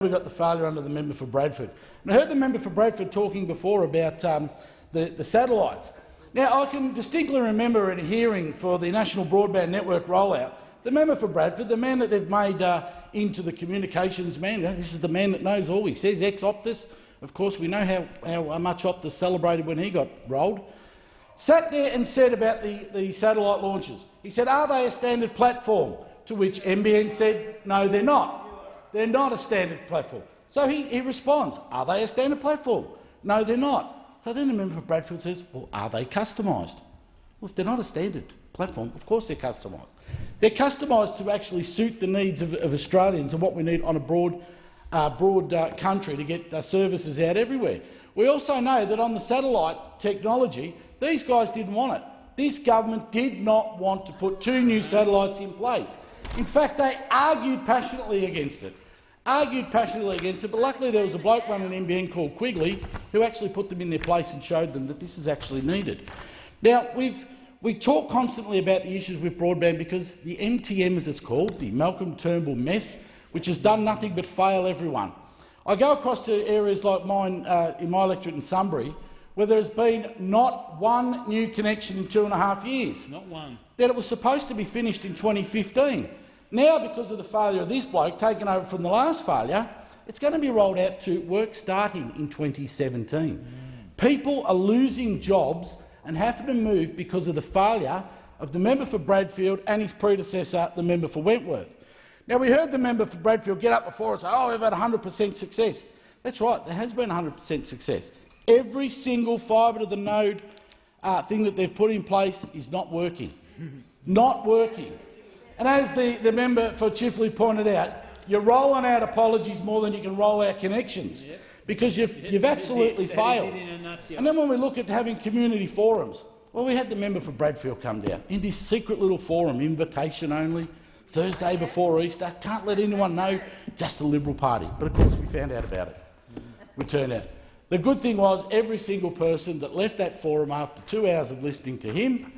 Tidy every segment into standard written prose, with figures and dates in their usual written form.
We've got the failure under the member for Bradford. And I heard the member for Bradford talking before about the satellites. Now, I can distinctly remember at a hearing for the National Broadband Network rollout, the member for Bradford, the man that they've made into the communications man, this is the man that knows all. He says ex-Optus. Of course, we know how much Optus celebrated when he got rolled. Sat there and said about the satellite launches. He said, are they a standard platform? To which NBN said, no, they're not. They're not a standard platform. So he responds, are they a standard platform? No, they're not. So then the member for Bradford says, well, are they customised? Well, if they're not a standard platform, of course they're customised. They're customised to actually suit the needs of Australians and what we need on a broad country to get services out everywhere. We also know that on the satellite technology, these guys didn't want it. This government did not want to put 2 new satellites in place. In fact, they argued passionately against it. But luckily there was a bloke running NBN called Quigley who actually put them in their place and showed them that this is actually needed. Now, we talk constantly about the issues with broadband because the MTM, as it's called, the Malcolm Turnbull mess, which has done nothing but fail everyone. I go across to areas like mine in my electorate in Sunbury, where there has been not one new connection in 2.5 years. Not one. That it was supposed to be finished in 2015. Now, because of the failure of this bloke, taken over from the last failure, it's going to be rolled out to work starting in 2017. People are losing jobs and having to move because of the failure of the member for Bradfield and his predecessor, the member for Wentworth. Now, we heard the member for Bradfield get up before and say, oh, we've had 100% success. That's right, there has been 100% success. Every single fibre-to-the-node thing that they've put in place is not working. Not working. And as the member for Chifley pointed out, you're rolling out apologies more than you can roll out connections, because you've absolutely failed. And then when we look at having community forums, well, we had the member for Bradfield come down in this secret little forum, invitation only, Thursday before Easter, can't let anyone know, just the Liberal Party. But of course we found out about it. We turned out. The good thing was every single person that left that forum after 2 hours of listening to him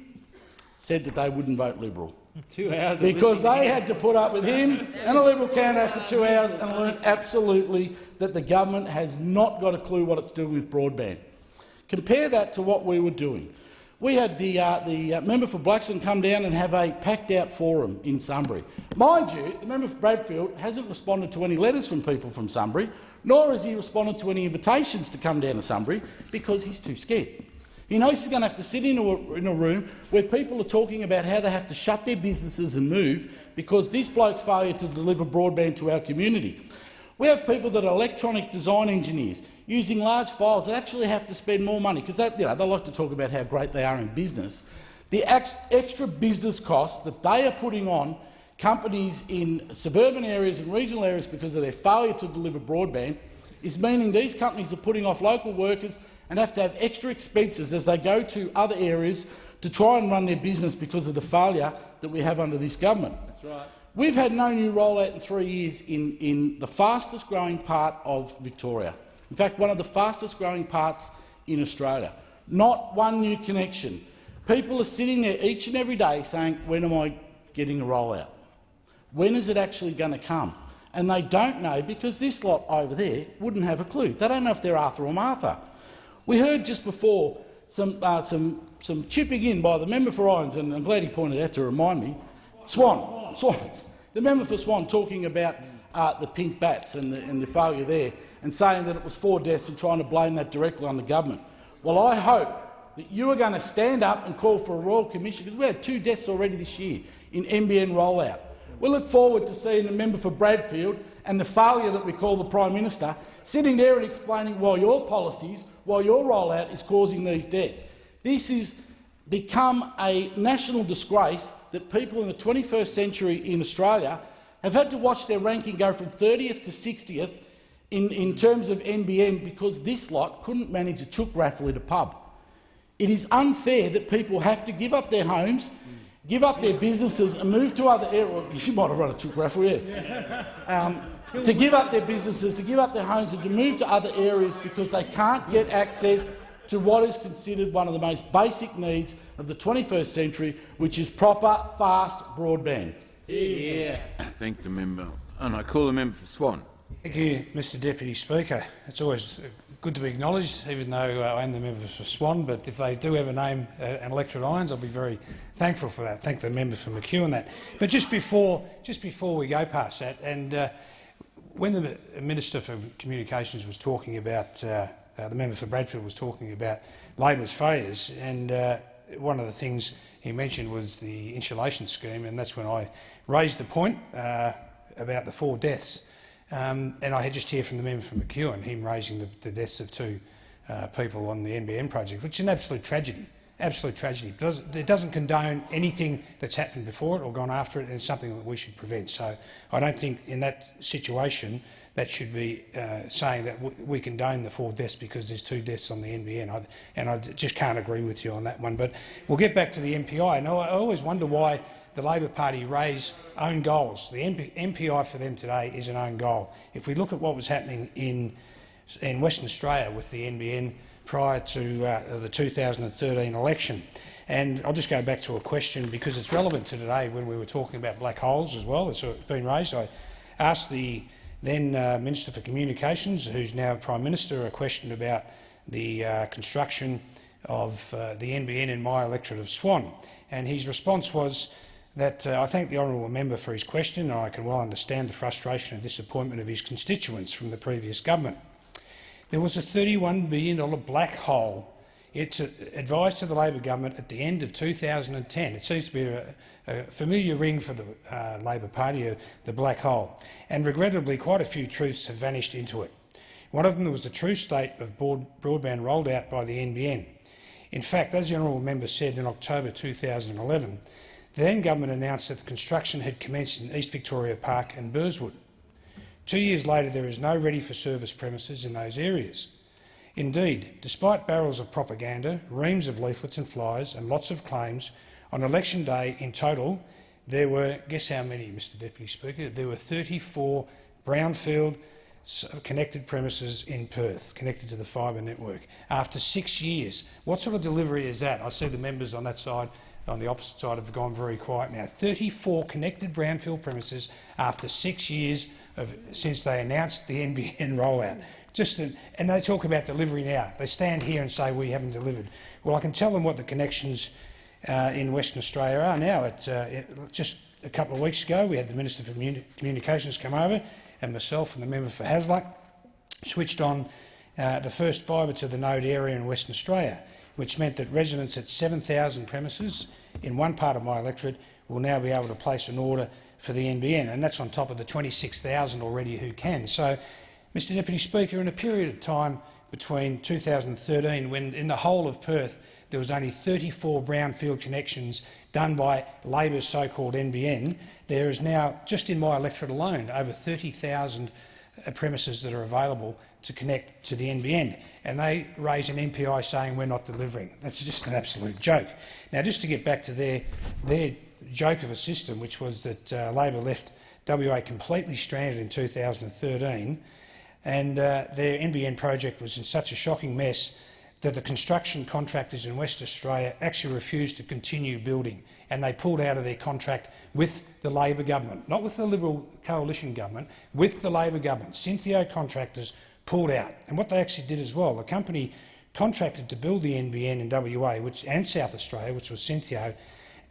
said that they wouldn't vote Liberal. 2 hours because they had to put up with him and a Liberal candidate for 2 hours and learn absolutely that the government has not got a clue what it's doing with broadband. Compare that to what we were doing. We had the member for Blackstone come down and have a packed-out forum in Sunbury. Mind you, the member for Bradfield hasn't responded to any letters from people from Sunbury, nor has he responded to any invitations to come down to Sunbury because he's too scared. He knows he's going to have to sit in a room where people are talking about how they have to shut their businesses and move because this bloke's failure to deliver broadband to our community. We have people that are electronic design engineers using large files that actually have to spend more money because they like to talk about how great they are in business. The extra business costs that they are putting on companies in suburban areas and regional areas because of their failure to deliver broadband is meaning these companies are putting off local workers and have to have extra expenses as they go to other areas to try and run their business because of the failure that we have under this government. That's right. We've had no new rollout in 3 years in the fastest growing part of Victoria. In fact, one of the fastest growing parts in Australia. Not one new connection. People are sitting there each and every day saying, when am I getting a rollout? When is it actually going to come? And they don't know because this lot over there wouldn't have a clue. They don't know if they're Arthur or Martha. We heard just before some chipping in by the member for Irons, and I'm glad he pointed out to remind me, Swan. The member for Swan talking about the pink bats and the failure there and saying that it was 4 deaths and trying to blame that directly on the government. Well, I hope that you are going to stand up and call for a Royal Commission, because we had 2 deaths already this year in NBN rollout. We look forward to seeing the member for Bradfield and the failure that we call the Prime Minister sitting there and explaining why your policies, why your rollout is causing these deaths. This has become a national disgrace that people in the 21st century in Australia have had to watch their ranking go from 30th to 60th in terms of NBN because this lot couldn't manage a chook raffle at a pub. It is unfair that people have to give up their homes, give up their businesses and move to other areas. Well, you might have run a chook raffle, yeah. To give up their businesses, to give up their homes and to move to other areas because they can't get access to what is considered one of the most basic needs of the 21st century, which is proper, fast broadband. Yeah. I thank the member. And I call the member for Swan. Thank you, Mr Deputy Speaker. It's always good to be acknowledged, even though I am the member for Swan, but if they do ever name an electorate Irons, I'll be very thankful for that. Thank the member for McEwen that. But just before we go past that, and when the Minister for Communications was talking about, the member for Bradford was talking about Labor's failures, and one of the things he mentioned was the insulation scheme, and that's when I raised the point about the 4 deaths. And I had just heard from the member from McEwen, him raising the deaths of 2 people on the NBN project, which is an absolute tragedy. Absolute tragedy. It doesn't condone anything that's happened before it or gone after it, and it's something that we should prevent. So I don't think in that situation that should be saying that we condone the 4 deaths because there's 2 deaths on the NBN. I just can't agree with you on that one. But we'll get back to the MPI. And I always wonder why the Labor Party raise own goals. The MPI for them today is an own goal. If we look at what was happening in Western Australia with the NBN prior to the 2013 election, and I'll just go back to a question because it's relevant to today when we were talking about black holes as well. It's been raised. I asked the then Minister for Communications, who's now Prime Minister, a question about the construction of the NBN in my electorate of Swan, and his response was that I thank the honourable member for his question, and I can well understand the frustration and disappointment of his constituents from the previous government. There was a $31 billion black hole. It's advised to the Labor government at the end of 2010. It seems to be a familiar ring for the Labor Party, the black hole. And regrettably, quite a few truths have vanished into it. One of them was the true state of broadband rolled out by the NBN. In fact, as the honourable member said in October 2011, the then government announced that the construction had commenced in East Victoria Park and Burswood. 2 years later, there is no ready-for-service premises in those areas. Indeed, despite barrels of propaganda, reams of leaflets and flyers and lots of claims, on election day in total there were, guess how many, Mr Deputy Speaker? There were 34 brownfield connected premises in Perth, connected to the fibre network. After 6 years, what sort of delivery is that? I see the members on that side, on the opposite side, have gone very quiet now. 34 connected brownfield premises after 6 years since they announced the NBN rollout. And they talk about delivery now. They stand here and say we haven't delivered. Well, I can tell them what the connections in Western Australia are now. Just a couple of weeks ago, we had the Minister for Communications come over, and myself and the member for Hasluck switched on the first fibre to the node area in Western Australia, which meant that residents at 7,000 premises in one part of my electorate will now be able to place an order for the NBN, and that's on top of the 26,000 already who can. So, Mr Deputy Speaker, in a period of time between 2013, when in the whole of Perth there was only 34 brownfield connections done by Labor's so-called NBN, there is now, just in my electorate alone, over 30,000 premises that are available to connect to the NBN, and they raise an MPI saying we're not delivering. That's just an absolute joke. Now, just to get back to their joke of a system, which was that Labor left WA completely stranded in 2013, and their NBN project was in such a shocking mess that the construction contractors in West Australia actually refused to continue building, and they pulled out of their contract with the Labor government, not with the Liberal coalition government, with the Labor government. Synthio contractors pulled out. And what they actually did as well, the company contracted to build the NBN in WA and South Australia, which was Synthio,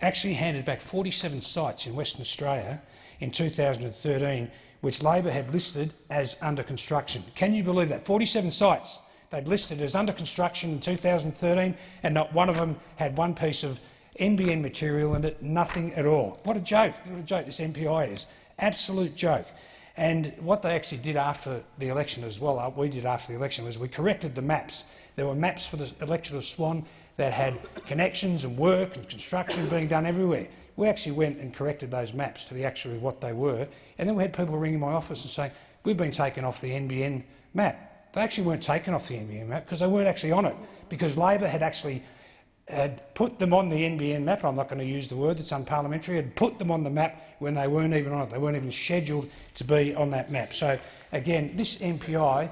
actually handed back 47 sites in Western Australia in 2013, which Labor had listed as under construction. Can you believe that? 47 sites they'd listed as under construction in 2013, and not one of them had one piece of NBN material in it, nothing at all. What a joke. What a joke this MPI is. Absolute joke. And what they actually did after the election as well, we did after the election, was we corrected the maps. There were maps for the electorate of Swan that had connections and work and construction being done everywhere. We actually went and corrected those maps to actually what they were, and then we had people ringing my office and saying, we've been taken off the NBN map. They actually weren't taken off the NBN map because they weren't actually on it, because Labor had put them on the NBN map. I'm not going to use the word, it's unparliamentary, had put them on the map when they weren't even on it. They weren't even scheduled to be on that map. So Again, this MPI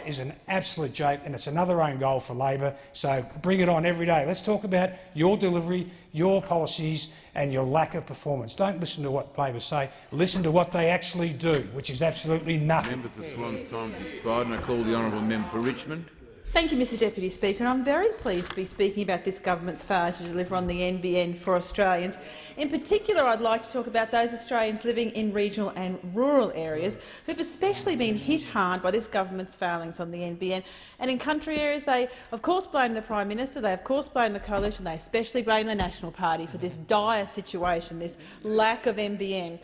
is an absolute joke, and it's another own goal for Labor, so bring it on every day. Let's talk about your delivery, your policies and your lack of performance. Don't listen to what Labor say, listen to what they actually do, which is absolutely nothing. Member for Swan's time has expired, and I call the honourable member for Richmond. Thank you, Mr Deputy Speaker. And I'm very pleased to be speaking about this government's failure to deliver on the NBN for Australians. In particular, I'd like to talk about those Australians living in regional and rural areas who have especially been hit hard by this government's failings on the NBN. And in country areas, they of course blame the Prime Minister, they of course blame the Coalition, they especially blame the National Party for this dire situation, this lack of NBN.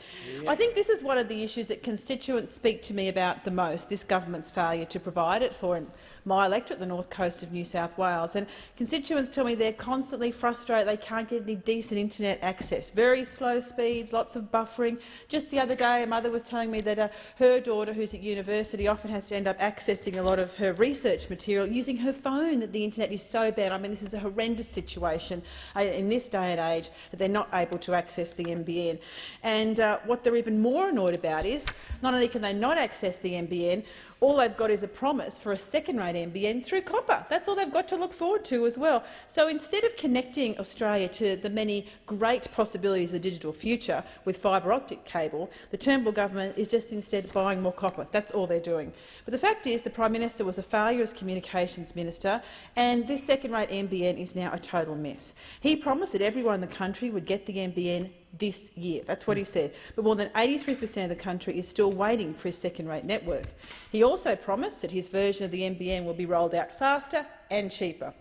I think this is one of the issues that constituents speak to me about the most, this government's failure to provide it for my electorate, the north coast of New South Wales. And constituents tell me they're constantly frustrated they can't get any decent internet access. Very slow speeds, lots of buffering. Just the other day, a mother was telling me that her daughter, who's at university, often has to end up accessing a lot of her research material using her phone, that the internet is so bad. I mean, this is a horrendous situation in this day and age that they're not able to access the NBN. And what they're even more annoyed about is not only can they not access the NBN, all they've got is a promise for a second-rate NBN through copper. That's all they've got to look forward to as well. So instead of connecting Australia to the many great possibilities of the digital future with fibre optic cable, the Turnbull government is just instead buying more copper. That's all they're doing. But the fact is the Prime Minister was a failure as Communications Minister, and this second-rate NBN is now a total mess. He promised that everyone in the country would get the NBN this year. That's what he said. But more than 83% of the country is still waiting for his second-rate network. He also promised that his version of the NBN will be rolled out faster and cheaper.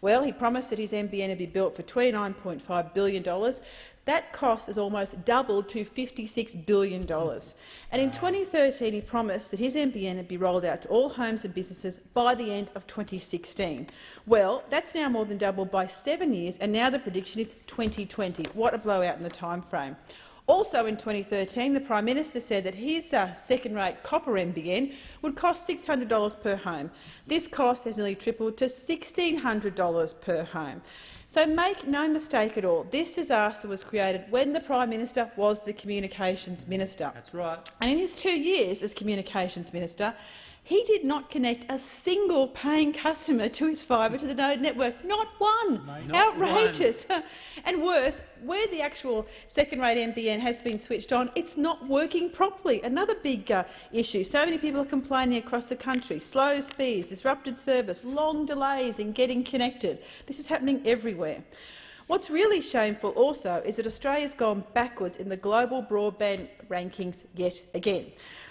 Well, he promised that his NBN would be built for $29.5 billion. That cost has almost doubled to $56 billion. And in 2013, he promised that his NBN would be rolled out to all homes and businesses by the end of 2016. Well, that's now more than doubled by 7 years, and now the prediction is 2020. What a blowout in the time frame. Also in 2013, the Prime Minister said that his second-rate copper NBN would cost $600 per home. This cost has nearly tripled to $1,600 per home. So make no mistake at all, this disaster was created when the Prime Minister was the Communications Minister. That's right. And in his 2 years as Communications Minister, he did not connect a single paying customer to his fibre-to-the-node network. Not one. Not outrageous. One. And worse, where the actual second-rate NBN has been switched on, it's not working properly. Another big issue. So many people are complaining across the country. Slow speeds, disrupted service, long delays in getting connected. This is happening everywhere. What's really shameful also is that Australia's gone backwards in the global broadband rankings yet again.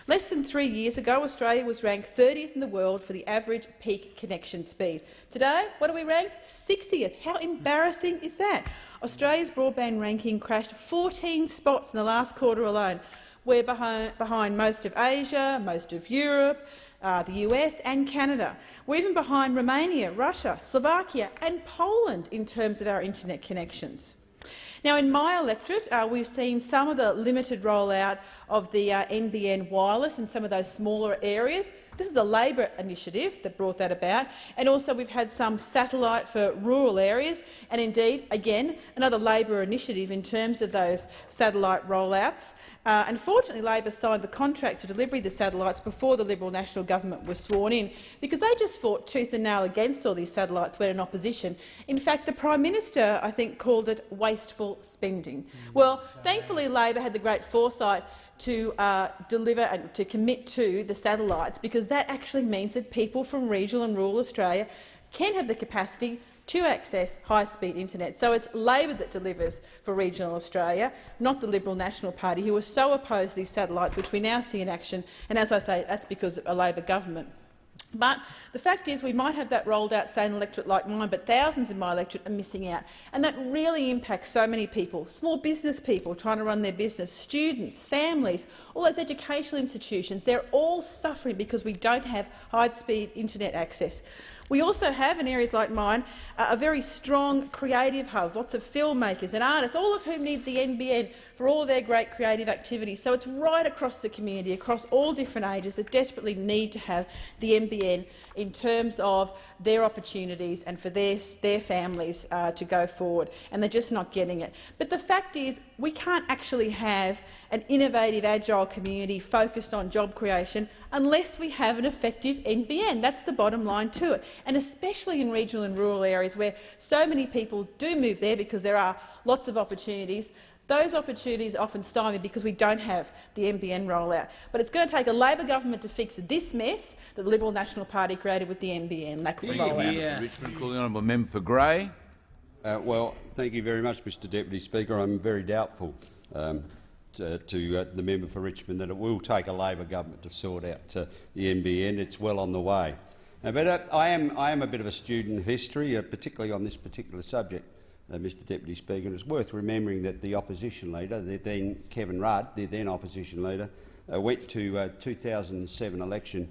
Less than 3 years ago, Australia was ranked 30th in the world for the average peak connection speed. Today, what are we ranked? 60th. How embarrassing is that? Australia's broadband ranking crashed 14 spots in the last quarter alone. We're behind most of Asia, most of Europe, the US and Canada. We're even behind Romania, Russia, Slovakia and Poland in terms of our internet connections. Now, in my electorate, we've seen some of the limited rollout of the NBN wireless in some of those smaller areas. This is a Labor initiative that brought that about, and also we've had some satellite for rural areas, and indeed, again, another Labor initiative in terms of those satellite rollouts. Unfortunately, Labor signed the contract for delivery of the satellites before the Liberal National Government was sworn in, because they just fought tooth and nail against all these satellites when in opposition. In fact, the Prime Minister, I think, called it wasteful spending. Well, thankfully, Labor had the great foresight to deliver and to commit to the satellites, because that actually means that people from regional and rural Australia can have the capacity to access high-speed internet. So it's Labor that delivers for regional Australia, not the Liberal National Party, who was so opposed to these satellites, which we now see in action. And as I say, that's because of a Labor government. But the fact is we might have that rolled out, say, an electorate like mine, but thousands in my electorate are missing out. And that really impacts so many people, small business people trying to run their business, students, families, all those educational institutions. They're all suffering because we don't have high-speed internet access. We also have, in areas like mine, a very strong creative hub, lots of filmmakers and artists, all of whom need the NBN for all their great creative activities. So it's right across the community, across all different ages, that desperately need to have the NBN in terms of their opportunities and for their families to go forward, and they're just not getting it. But the fact is, we can't actually have an innovative, agile community focused on job creation unless we have an effective NBN. That's the bottom line to it. And especially in regional and rural areas where so many people do move there because there are lots of opportunities, those opportunities are often stymied because we don't have the NBN rollout. But it's going to take a Labor government to fix this mess that the Liberal National Party created with the NBN lack of rollout. Richmond, call the honourable member for Grey. Well, thank you very much, Mr Deputy Speaker. I'm very doubtful to the member for Richmond that it will take a Labor government to sort out the NBN. It's well on the way. But I am a bit of a student of history, particularly on this particular subject, Mr Deputy Speaker. And it's worth remembering that the opposition leader, then Kevin Rudd, the then opposition leader, went to 2007 election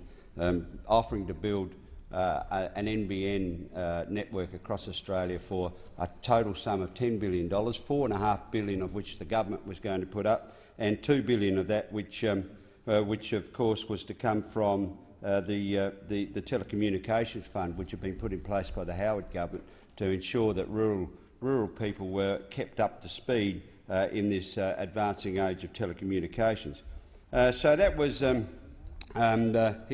offering to build an NBN network across Australia for a total sum of $10 billion, $4.5 billion of which the government was going to put up, and $2 billion of that which of course was to come from the Telecommunications Fund, which had been put in place by the Howard government to ensure that rural people were kept up to speed in this advancing age of telecommunications. So that was he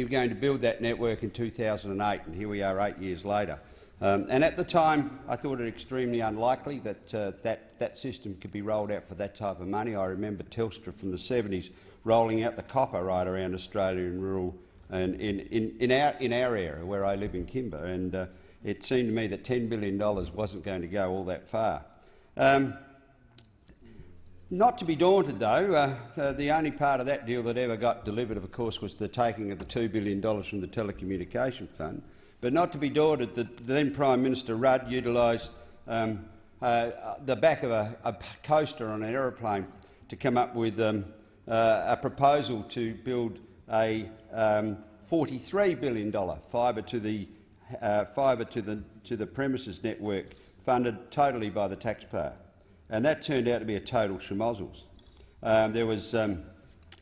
was going to build that network in 2008, and here we are 8 years later. And at the time, I thought it extremely unlikely that that system could be rolled out for that type of money. I remember Telstra from the 70s rolling out the copper right around Australia in rural and in our area where I live in Kimber, and it seemed to me that $10 billion wasn't going to go all that far. Not to be daunted, though, the only part of that deal that ever got delivered, of course, was the taking of the $2 billion from the Telecommunication Fund. But not to be daunted, the then Prime Minister Rudd utilised the back of a coaster on an aeroplane to come up with a proposal to build a $43 billion fibre to the premises network, funded totally by the taxpayer. And that turned out to be a total schmozzles. There was a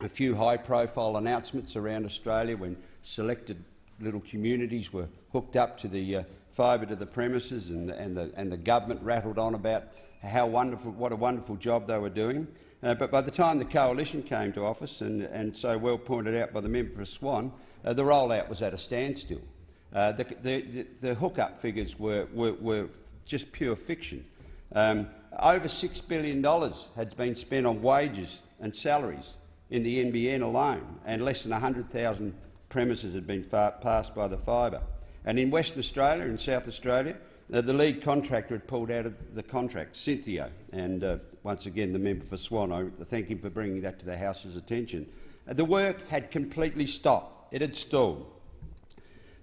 few high-profile announcements around Australia when selected little communities were hooked up to the fibre to the premises, and the government rattled on about what a wonderful job they were doing. But by the time the coalition came to office, and so well pointed out by the member for Swan, the rollout was at a standstill. The hookup figures were just pure fiction. Over $6 billion had been spent on wages and salaries in the NBN alone, and less than 100,000 premises had been passed by the fibre. And in Western Australia and South Australia, the lead contractor had pulled out of the contract, Cynthia, and once again the member for Swan, I thank him for bringing that to the House's attention. The work had completely stopped. It had stalled.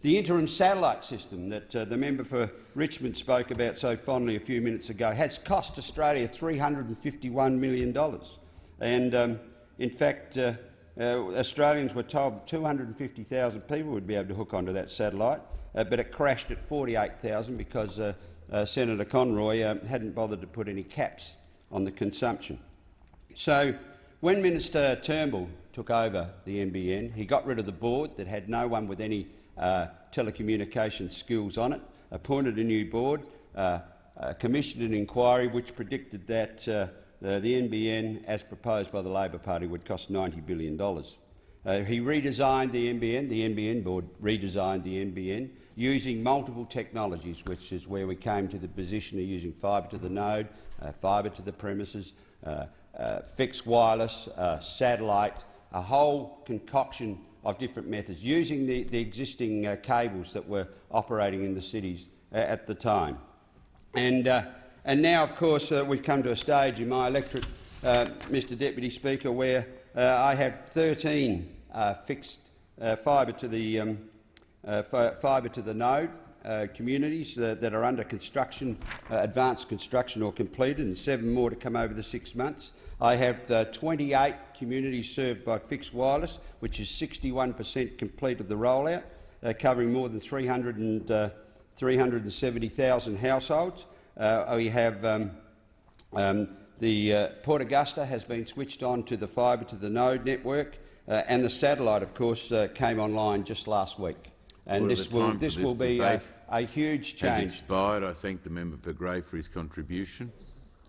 The interim satellite system that the member for Richmond spoke about so fondly a few minutes ago has cost Australia $351 million. And in fact, Australians were told that 250,000 people would be able to hook onto that satellite, but it crashed at 48,000 because Senator Conroy hadn't bothered to put any caps on the consumption. So when Minister Turnbull took over the NBN, he got rid of the board that had no one with any telecommunication skills on it, appointed a new board, commissioned an inquiry which predicted that the NBN, as proposed by the Labor Party, would cost $90 billion. He redesigned the NBN board redesigned the NBN using multiple technologies, which is where we came to the position of using fibre to the node, fibre to the premises, fixed wireless, satellite, a whole concoction of different methods, using the existing cables that were operating in the cities at the time. And now, of course, we've come to a stage in my electorate, Mr Deputy Speaker, where I have 13 fixed fibre to the node communities that are under construction, advanced construction or completed, and 7 more to come over the 6 months. I have 28 communities served by fixed wireless, which is 61% complete of the rollout, covering more than 370,000 households. We have The Port Augusta has been switched on to the fibre to the node network, and the satellite, of course, came online just last week. And Well, this the will be a huge has change. expired. I thank the member for Grey for his contribution.